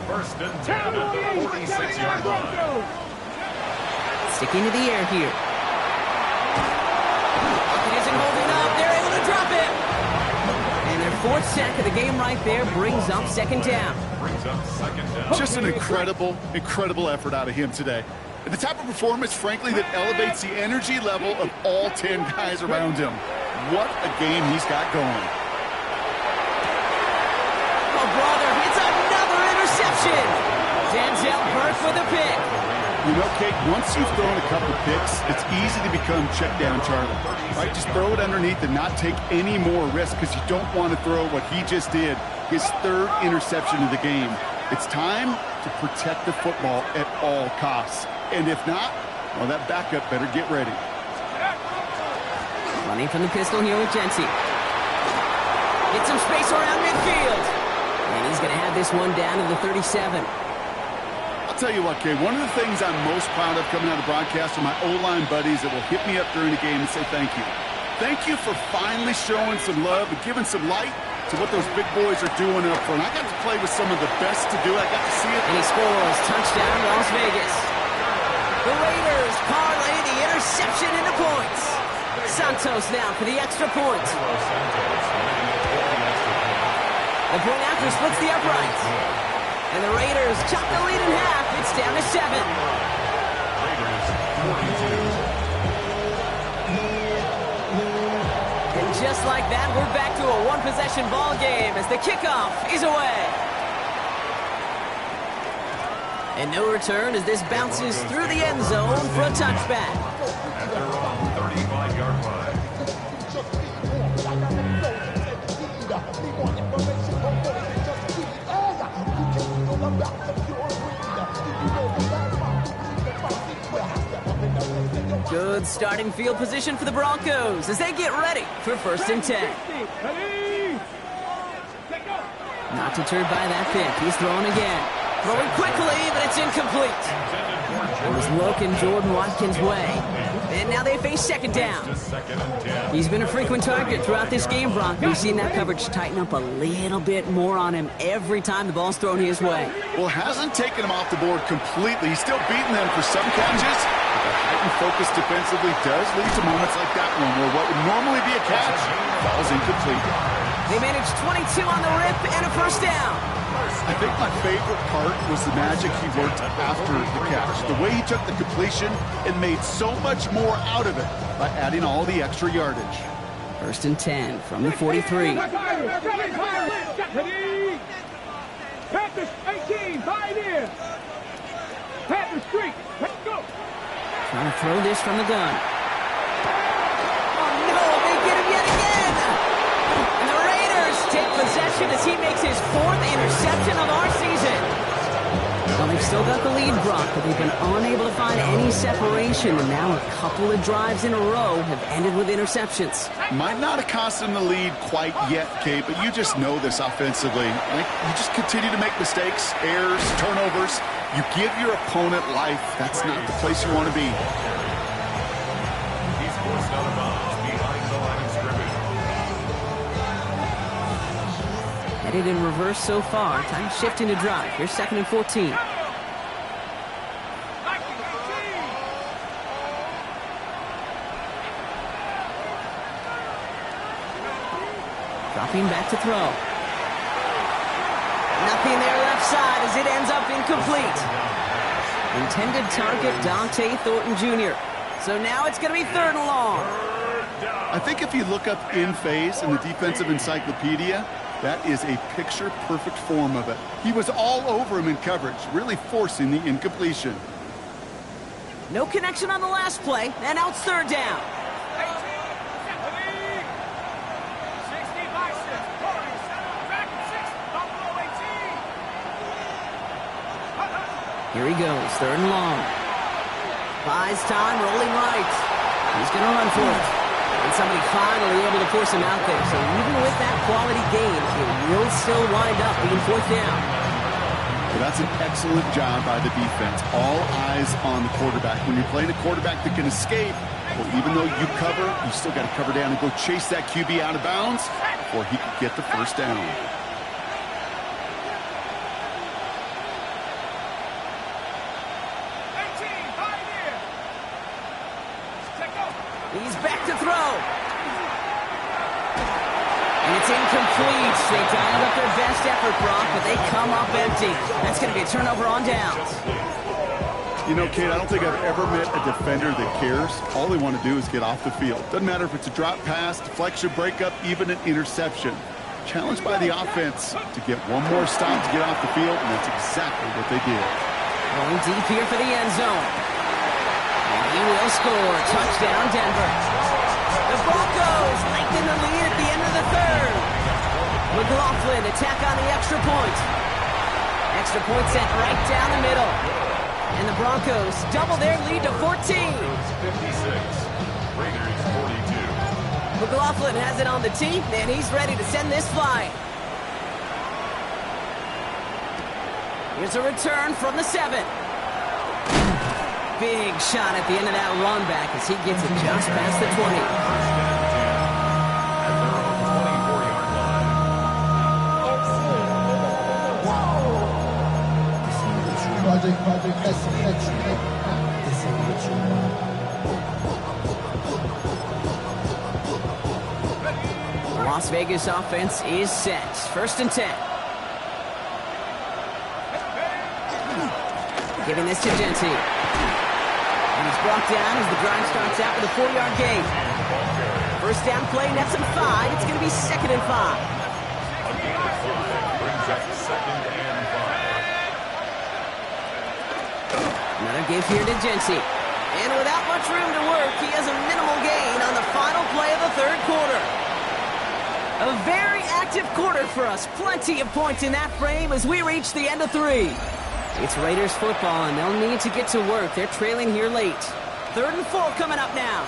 First and 10 at the 46-yard line. Sticking to the air here. It isn't holding up. They're able to drop it. And their 4th sack of the game right there brings up second down. Just an incredible effort out of him today. And the type of performance, frankly, that elevates the energy level of all 10 guys around him. What a game he's got going. Oh, brother, it's another interception. Denzel Burke with a pick. You know, Kate, once you've thrown a couple picks, it's easy to become check down Charlie. Right? Just throw it underneath and not take any more risk because you don't want to throw what he just did, his 3rd interception of the game. It's time to protect the football at all costs. And if not, well, that backup better get ready. Running from the pistol here with Jency. Get some space around midfield. And he's going to have this one down to the 37. I'll tell you what, Kay, one of the things I'm most proud of coming out of broadcast are my O-line buddies that will hit me up during the game and say thank you. Thank you for finally showing some love and giving some light to what those big boys are doing up front. I got to play with some of the best to do it. I got to see it. And he scores. Touchdown, Las Vegas. The Raiders parlay the interception into points. Santos now for the extra point. The point after splits the uprights. And the Raiders chop the lead in half. It's down to 7. Raiders 42. And just like that, we're back to a one-possession ball game as the kickoff is away. And no return as this bounces through the end zone for a touchback. At their own 35-yard line. Good starting field position for the Broncos as they get ready for 1st and 10. Not deterred by that pick. He's throwing again. Throwing quickly, but it's incomplete. It was looking Jordan Watkins' way. And now they face 2nd down. He's been a frequent target throughout this game, Brock. We've seen that coverage tighten up a little bit more on him every time the ball's thrown his way. Well, hasn't taken him off the board completely. He's still beating them for some catches. But the heightened focus defensively does lead to moments like that one where what would normally be a catch falls incomplete. They managed 22 on the rip and a 1st down. I think my favorite part was the magic he worked after the catch. The way he took the completion and made so much more out of it by adding all the extra yardage. 1st and 10 from the 43. Panthers 18, buy it in. Panthers streak, let's go. Trying to throw this from the gun. Oh no, they get him yet again. And the Raiders take possession as he makes his 4th interception of our season. Well, they've still got the lead, Brock, but they've been unable to find any separation, and now a couple of drives in a row have ended with interceptions. Might not have cost them the lead quite yet, Kate, but you just know this offensively. Like, you just continue to make mistakes, errors, turnovers. You give your opponent life. That's not the place you want to be. He's forced out of bounds behind the line of scrimmage. Headed in reverse so far. Time shifting to drive. Here's 2nd and 14. Dropping back to throw. Nothing there left side as it ends up incomplete. Intended target Dante Thornton Jr. So now it's going to be 3rd and long. I think if you look up in phase in the defensive encyclopedia, that is a picture-perfect form of it. He was all over him in coverage, really forcing the incompletion. No connection on the last play, and now it's 3rd down. Here he goes, 3rd and long. Buys time, rolling right. He's going to run for it. And somebody finally able to force him out there. So even with that quality gain, it will still wind up being 4th down. Well, that's an excellent job by the defense. All eyes on the quarterback. When you're playing a quarterback that can escape, well, even though you cover, you still got to cover down and go chase that QB out of bounds before he could get the 1st down. He's back to throw. And it's incomplete. They dialed up their best effort, Brock, but they come up empty. That's going to be a turnover on downs. You know, Kate, I don't think I've ever met a defender that cares. All they want to do is get off the field. Doesn't matter if it's a drop pass, deflection, breakup, even an interception. Challenged by the offense to get one more stop to get off the field, and that's exactly what they did. Going deep here for the end zone. And he will score. Touchdown, Denver. The Broncos lengthen the lead at the end of the 3rd. McLaughlin attack on the extra point. Extra point sent right down the middle. And the Broncos double their lead to 14. 56, Raiders 42. McLaughlin has it on the tee, and he's ready to send this flying. Here's a return from the 7. Big shot at the end of that run back as he gets it just past the 20. At their own 24-yard line. The Las Vegas offense is set. 1st and 10. Giving this to Genty. And he's brought down as the drive starts out with a 4-yard gain. First down play, nets him 5. It's going to be 2nd and 5. A gain of 5 brings up 2nd and 5. Another give here to Genty. And without much room to work, he has a minimal gain on the final play of the 3rd quarter. A very active quarter for us. Plenty of points in that frame as we reach the end of 3. It's Raiders football, and they'll need to get to work. They're trailing here late. 3rd and 4 coming up now.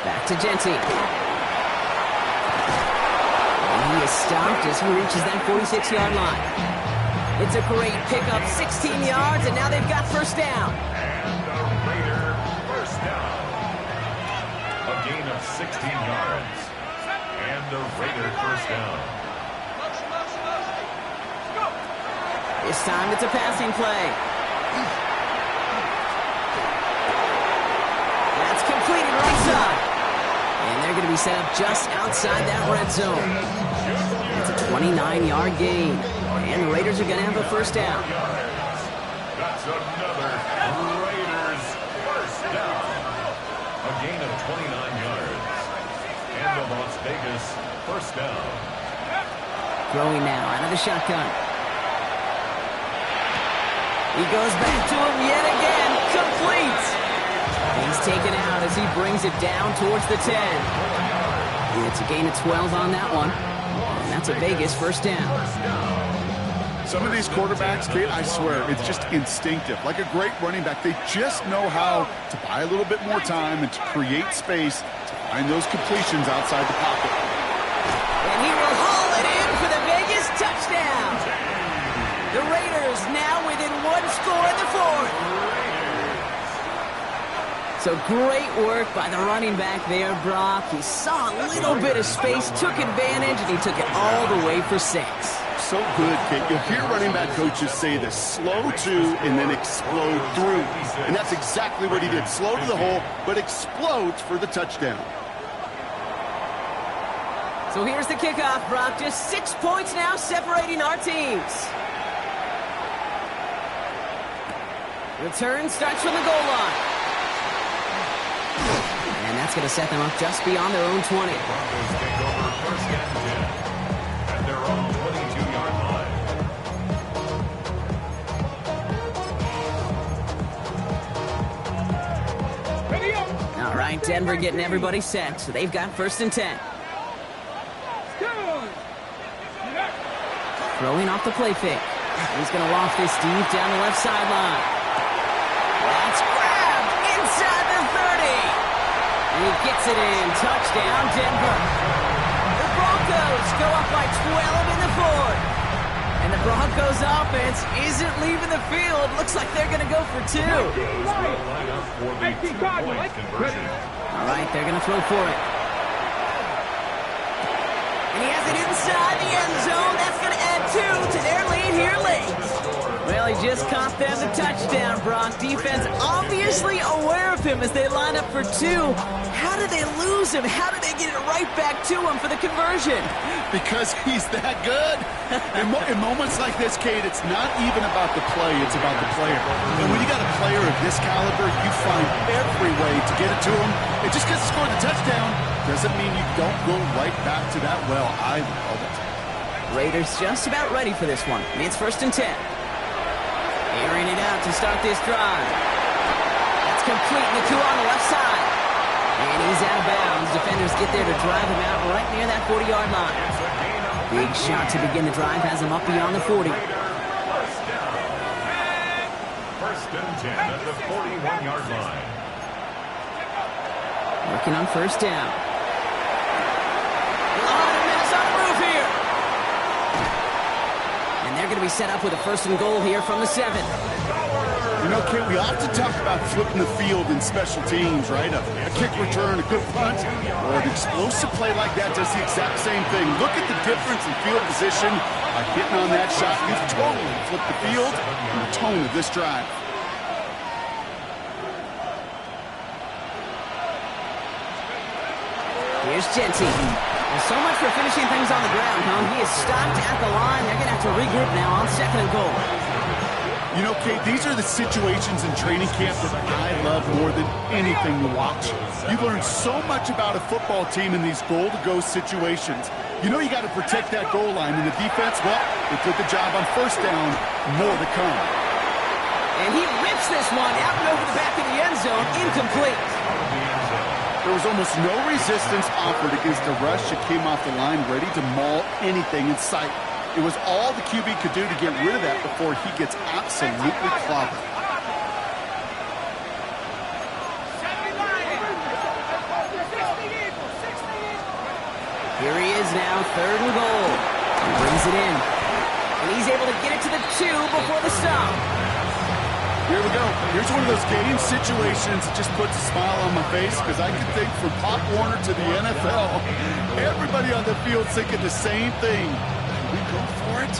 Back to Genty. He is stopped as he reaches that 46-yard line. It's a great pickup, 16 yards, and now they've got first down. And a Raider first down. A gain of 16 yards. And a Raider first down. This time it's a passing play. That's completed right side. And they're going to be set up just outside that red zone. It's a 29-yard gain. And the Raiders are going to have a first down. That's another Raiders first down. A gain of 29 yards. And the Las Vegas first down. Throwing now out of the shotgun. He goes back to him yet again. Complete. He's taken out as he brings it down towards the 10. It's a gain of 12 on that one. And that's a Vegas first down. Some of these quarterbacks, Kate, I swear, it's just instinctive. Like a great running back, they just know how to buy a little bit more time and to create space to find those completions outside the pocket. And he will haul it in for the Vegas touchdown. The Raiders now within 1 score in the 4th. So great work by the running back there, Brock. He saw a little bit of space, took advantage, and he took it all the way for 6. So good, Kate. You'll hear running back coaches say this: slow to and then explode through. And that's exactly what he did. Slow to the hole, but explodes for the touchdown. So here's the kickoff, Brock. Just 6 points now separating our teams. Return starts from the goal line. And that's going to set them up just beyond their own 20. Broncos take over first and 10 at their own 22-yard line. Ready up. All right, Denver getting everybody set. So they've got first and 10. Throwing off the play fake. He's going to loft this deep down the left sideline. That's grabbed inside the 30. He gets it in. Touchdown, Denver. The Broncos go up by 12 in the 4th. And the Broncos offense isn't leaving the field. Looks like they're going to go for 2. Line up for the 2-point conversion. All right, they're going to throw for it. And he has it inside the end zone. That's going to add 2 to their lead here late. Well, he just caught them the touchdown, Brock. Defense obviously aware of him as they line up for 2. How did they lose him? How did they get it right back to him for the conversion? Because he's that good. In moments like this, Kate, it's not even about the play, it's about the player. And when you got a player of this caliber, you find every way to get it to him. And just because he scored the touchdown doesn't mean you don't go right back to that well. I love it. Raiders just about ready for this one. It's first and 10. Airing it out to start this drive. That's complete. The 2 on the left side. And he's out of bounds. Defenders get there to drive him out right near that 40-yard line. Big shot to begin the drive has him up beyond the 40. First and 10 at the 41-yard line. Working on first down. Minutes on the roof here. And they're going to be set up with a first and goal here from the 7. You know, Kate, we often talk about flipping the field in special teams, right? A kick return, a good punt, or an explosive play like that does the exact same thing. Look at the difference in field position by hitting on that shot. You've totally flipped the field and the tone of this drive. Here's Jeanty. Well, so much for finishing things on the ground, huh? He is stopped at the line. They're going to have to regroup now on 2nd and goal. You know, Kate, these are the situations in training camp that I love more than anything to watch. You learn so much about a football team in these goal-to-go situations. You know you got to protect that goal line, and the defense, well, they did the job on 1st down. More to come. And he rips this one out and over the back of the end zone, incomplete. There was almost no resistance offered against a rush that came off the line ready to maul anything in sight. It was all the QB could do to get rid of that before he gets absolutely clobbered. Here he is now, 3rd and goal. He brings it in. And he's able to get it to the 2 before the stop. Here we go. Here's one of those game situations that just puts a smile on my face because I can think from Pop Warner to the NFL, everybody on the field thinking the same thing. Can we go for it?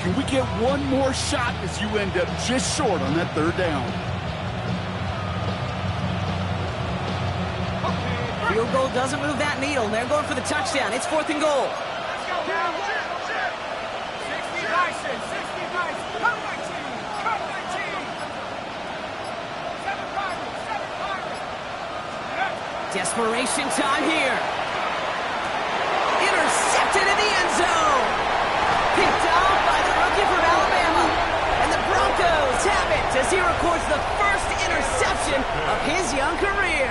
Can we get one more shot as you end up just short on that 3rd down? Field goal doesn't move that needle. They're going for the touchdown. It's 4th and goal. Desperation time here. Intercepted in the end zone. Picked off by the rookie from Alabama. And the Broncos have it as he records the first interception of his young career.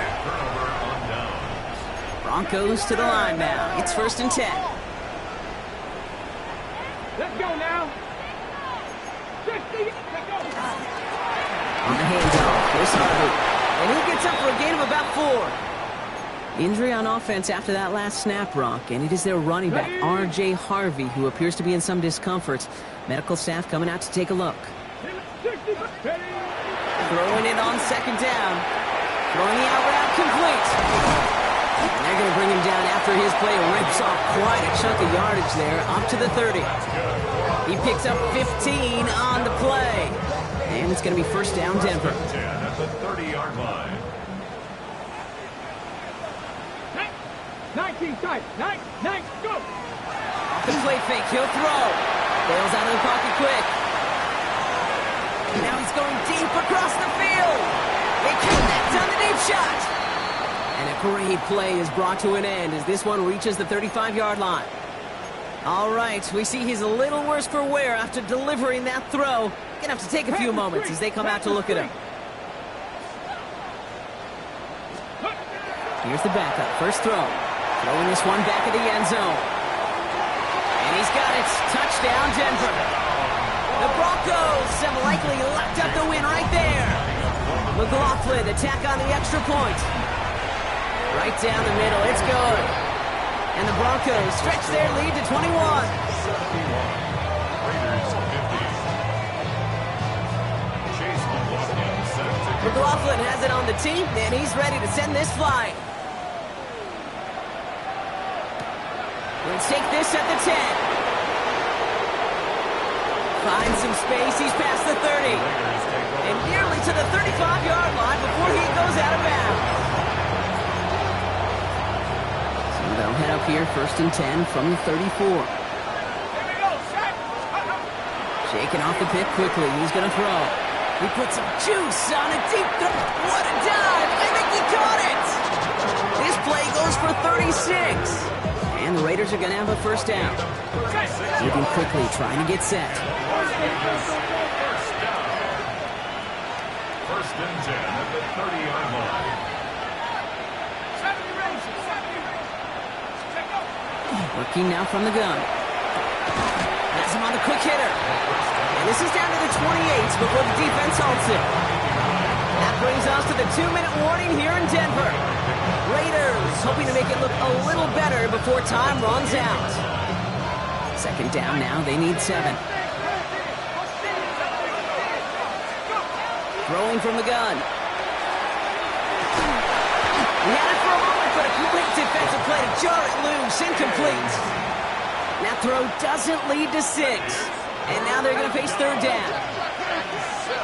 Broncos to the line now. It's 1st and 10. Let's go now. 50. Let's go. On the handoff, here's Harvey. And he gets up for a gain of about 4. Injury on offense after that last snap, Brock, and it is their running back, R.J. Harvey, who appears to be in some discomfort. Medical staff coming out to take a look. Throwing it on 2nd down. Throwing the out route complete. And they're going to bring him down after his play rips off quite a chunk of yardage there, up to the 30. He picks up 15 on the play. And it's going to be 1st down, Denver. 10 at the 30-yard line. 19 tight. 9, go. Off the play fake, he'll throw. Bails out of the pocket quick. And now he's going deep across the field. They connect on the deep shot. And a great play is brought to an end as this one reaches the 35-yard line. All right, we see he's a little worse for wear after delivering that throw. Gonna have to take a few moments as they come out to look at him. Here's the backup, first throw. Throwing this one back at the end zone. And he's got it. Touchdown, Denver. The Broncos have likely locked up the win right there. McLaughlin attack on the extra point. Right down the middle. It's good. And the Broncos stretch their lead to 21. Raiders 50. McLaughlin has it on the team, and he's ready to send this flying. Let's take this at the 10. Finds some space. He's past the 30. And nearly to the 35-yard line before he goes out of bounds. So they'll head up here, 1st and 10 from the 34. Shaking off the pick quickly. He's going to throw. He puts some juice on a deep throw. What a dive. I think he caught it. This play goes for 36. And the Raiders are going to have a 1st down. Moving quickly, trying to get set. 1st and 10 at the 30-yard line. Working now from the gun. Has him on the quick hitter. And this is down to the 28 before the defense halts it. That brings us to the 2-minute warning here in Denver. Raiders hoping to make it look a little better before time runs out. 2nd down now, they need 7. Throwing from the gun. He had it for a moment, but a great defensive play to jar it loose. Incomplete. That throw doesn't lead to 6. And now they're going to face third down. 7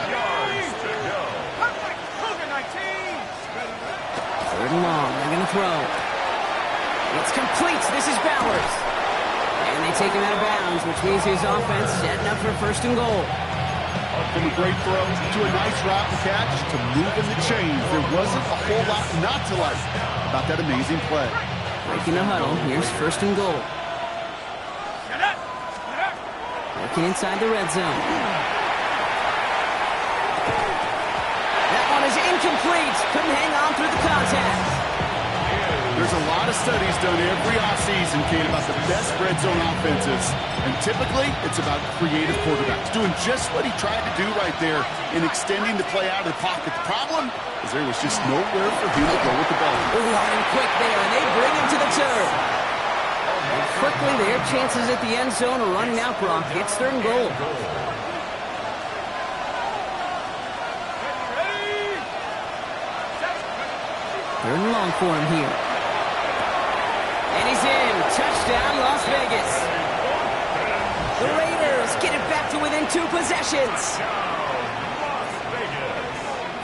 yards to go. Third and long. They're going to throw. It's complete. This is Bowers. And they take him out of bounds, which means his offense setting up for first and goal. From a great throw to a nice route and catch to moving the chains. There wasn't a whole lot not to like about that amazing play. Breaking the huddle. Here's first and goal. Working inside the red zone. That one is incomplete. Couldn't hang on through the contact. There's a lot of studies done every offseason, Kate, about the best red zone offenses. And typically, it's about creative quarterbacks doing just what he tried to do right there in extending the play out of the pocket. The problem is there was just nowhere for him to go with the ball. And quick there, and they bring him to the turn. And quickly, their chances at the end zone are running out, Brock. It's third and goal. Third and long for him here. And he's in. Touchdown, Las Vegas. The Raiders get it back to within 2 possessions.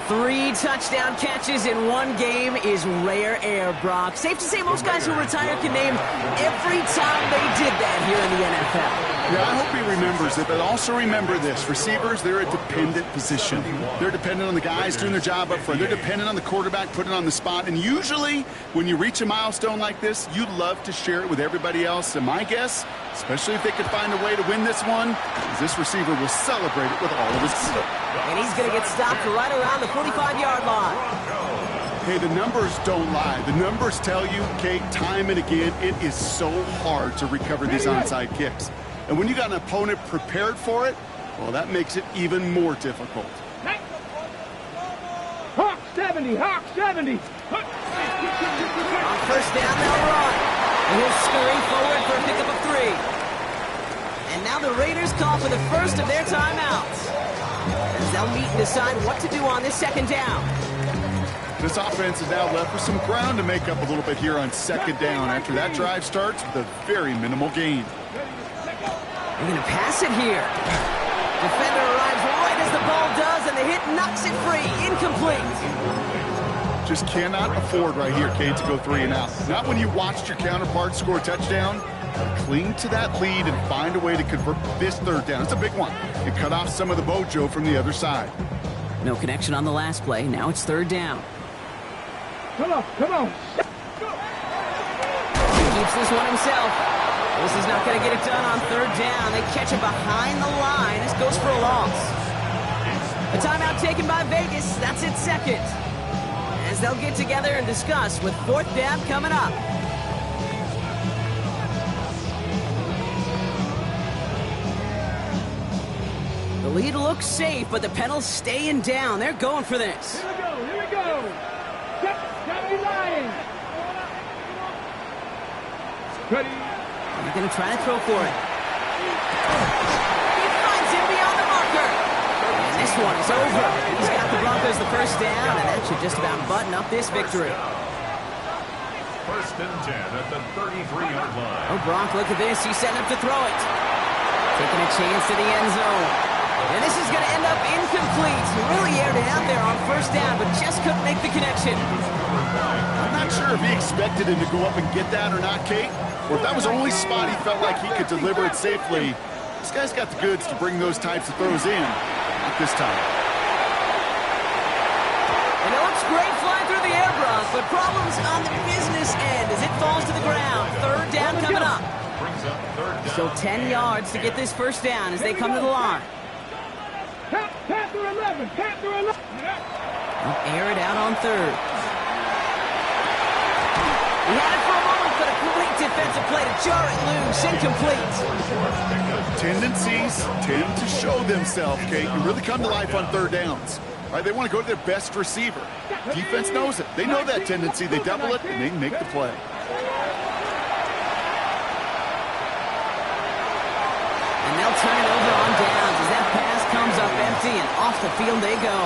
3 touchdown catches in one game is rare air, Brock. Safe to say most guys who retire can name every time they did that here in the NFL. Yeah, I hope he remembers it, but also remember this. Receivers, they're a dependent position. They're dependent on the guys doing their job up front. They're dependent on the quarterback putting on the spot. And usually, when you reach a milestone like this, you love to share it with everybody else. And my guess, especially if they could find a way to win this one, is this receiver will celebrate it with all of his... And he's going to get stopped right around the 45-yard line. Hey, the numbers don't lie. The numbers tell you, Kate, time and again, it is so hard to recover these onside kicks. And when you got an opponent prepared for it, well, that makes it even more difficult. Hawk 70, Hawk 70. On first down, they'll run. And he'll scurry forward for a pickup of 3. And now the Raiders call for the first of their timeouts, as they'll meet and decide what to do on this second down. This offense is now left with some ground to make up a little bit here on second down after that drive starts with a very minimal gain. They're going to pass it here. Defender arrives right as the ball does, and the hit knocks it free. Incomplete. Just cannot afford right here, Kate, to go 3 and out. Not when you watched your counterpart score a touchdown. Cling to that lead and find a way to convert this third down. It's a big one. And cut off some of the mojo from the other side. No connection on the last play. Now it's third down. Come on, come on. He keeps this one himself. This is not going to get it done on third down. They catch him behind the line. This goes for a loss. A timeout taken by Vegas. That's its second. As they'll get together and discuss with fourth down coming up. The lead looks safe, but the Pedals staying down. They're going for this. Here we go, here we go. 70 Lions. Ready. They're going to try to throw for it. He finds him beyond the marker. And this one is over. He's got the Broncos the first down, and that should just about button up this victory. First and 10 at the 33-yard line. Oh, Brock, look at this. He's setting up to throw it. Taking a chance to the end zone. And this is going to end up incomplete. He really aired it out there on first down, but just couldn't make the connection. I'm not sure if he expected him to go up and get that or not, Kate. Or if that was the only spot he felt like he could deliver it safely. This guy's got the goods to bring those types of throws in. Not this time. And it looks great flying through the air, Brock, but problems on the business end as it falls to the ground. Third down coming up. Still 10 yards to get this first down as they come to the line. Panther 11, Panther 11. They'll air it out on third. He had it for a moment, but a great defensive play to jar it loose. Incomplete. Tendencies tend to show themselves, Kate. You really come to life on third downs. Right? They want to go to their best receiver. Defense knows it. They know that tendency. They double it, and they make the play. And they'll turn it over on downs as that pass comes up empty. empty, and off the field they go.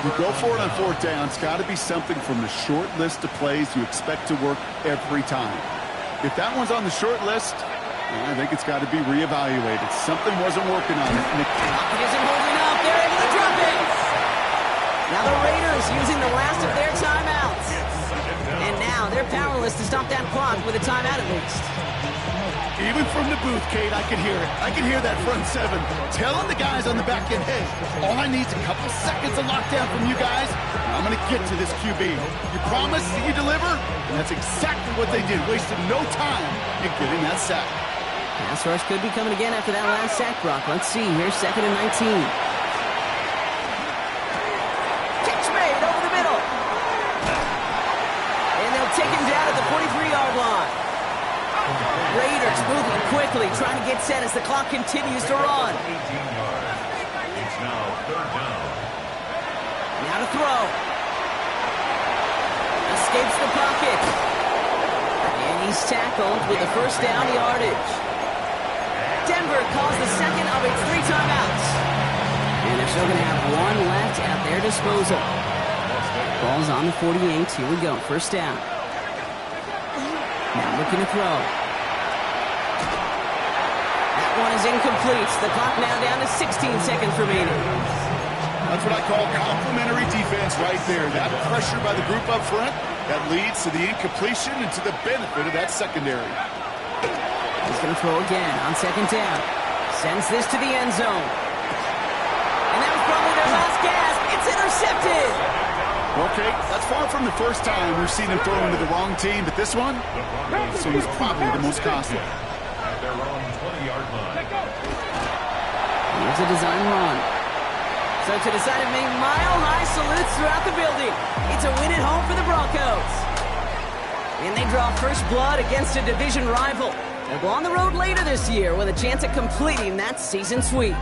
You go for it on fourth down. It's got to be something from the short list of plays you expect to work every time. If that one's on the short list, I think it's got to be reevaluated. Something wasn't working on it. Pocket isn't holding up. They're able to drop it. Now the Raiders using the last of their timeouts. And now they're powerless to stop that clock with a timeout at least. Even from the booth, Kate, I can hear it. I can hear that front seven telling the guys on the back end, hey, all I need is a couple seconds of lockdown from you guys, and I'm going to get to this QB. You promise that you deliver? And that's exactly what they did, wasted no time in getting that sack. Pass rush could be coming again after that last sack, Brock. Let's see. Here's 2nd and 19. Catch made over the middle. And they'll take him down at the 43-yard line. Raiders moving quickly, trying to get set as the clock continues to run. 18 yards. It's now 3rd down. Now to throw. Escapes the pocket. And he's tackled with the first down yardage. Denver calls the second of its 3 timeouts. And they're still going to have one left at their disposal. Ball's on the 48. Here we go. First down. Now looking to throw. That one is incomplete. The clock now down to 16 seconds remaining. That's what I call complimentary defense right there. That pressure by the group up front, that leads to the incompletion and to the benefit of that secondary. He's going to throw again on 2nd down. Sends this to the end zone. And that was probably their last gasp. It's intercepted. Okay, that's far from the first time we've seen him throw into the wrong team, but this one was probably the most costly. At their own 20-yard line. Here's a design run. So to decide to make mile-high salutes throughout the building. It's a win at home for the Broncos. And they draw first blood against a division rival. They'll go on the road later this year with a chance at completing that season sweep.